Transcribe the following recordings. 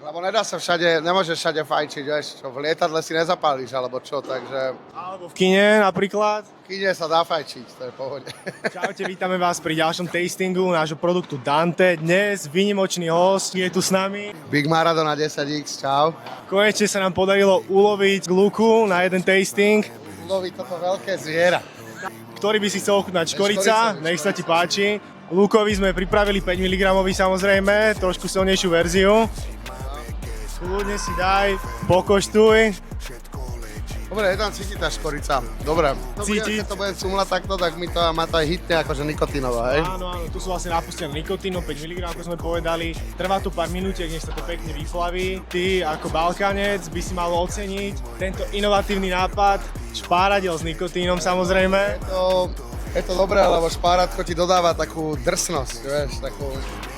Lebo nedá sa všade, nemôžeš všade fajčiť, vieš, čo, v lietadle si nezapálíš, alebo čo, takže Alebo v kine napríklad. v kine sa dá fajčiť, to je v pohode. Čaute, vítame vás pri ďalšom tastingu nášho produktu Dante. Dnes výnimočný host je tu s nami. Big Maradona 10X, čau. Konečne sa nám podarilo uloviť Luku na jeden tasting. Uloviť toto veľké zviera. Ktorý by si chcel ochutnať? Škorica, Škorica, nech sa ti páči. Lukovi sme pripravili 5 mg samozrejme, trošku silnejšiu verziu. Kľudne si daj, pokoštuj. Dobre, je tam cítiť tá škorica. Dobre. Cítiť? Keď to budem cumlať takto, tak má to aj hitne akože nikotínová, hej? Áno, tu sú vlastne napustené nikotínu, 5 mg, ako sme povedali. Trvá to pár minútiek, nech sa to pekne vyplaví. Ty ako Balkánec by si mal oceniť tento inovatívny nápad, špáradel s nikotínom samozrejme. Je to dobré, lebo špáratko ti dodáva takú drsnosť, vieš, takú...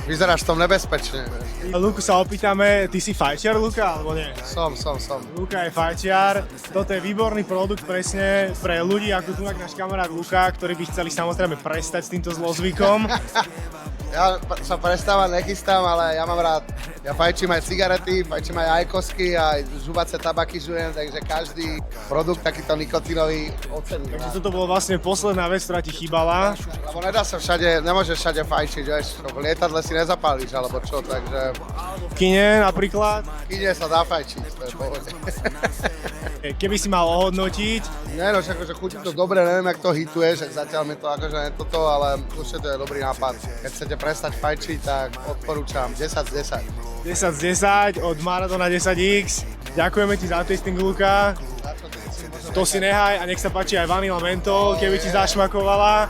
Vyzeráš v tom nebezpečne, vieš. Luku sa opýtame, ty si fajčiar, Luka, alebo nie? Som. Luka je fajčiar, toto je výborný produkt presne pre ľudí ako tu náš kamarát Luka, ktorí by chceli samozrejme prestať s týmto zlozvykom. Ja sa prestávať nechystám, ale ja mám rád. Ja fajčím aj cigarety, fajčím aj ajkosky, aj žuvace tabaky žujem, takže každý produkt takýto nikotínový ocením. Takže toto bola vlastne posledná vec, ktorá ti chýbala. Lebo nedá sa všade, nemôžeš všade fajčiť, vieš, v lietadle si nezapálíš, alebo čo, takže V kine napríklad. v kine sa dá fajčiť, to je v pohode. Keby si mal ohodnotiť, Nie no, akože chutí to dobre, neviem, jak to hituje, že zatiaľ mi to akože nie toto, ale určite to je dobrý nápad. Keď chcete prestať fajčiť, tak odporúčam 10 z 10. 10 z 10 od Maradona 10X. Ďakujeme ti za tasting, Luka. To si nehaj a nech sa páči aj Vanilla Mentol, keby ti zašmakovala.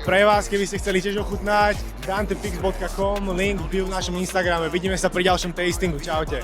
Pre vás, keby ste chceli tiež ochutnať, dantepix.com, link v našom Instagrame. Vidíme sa pri ďalšom tastingu. Čaute.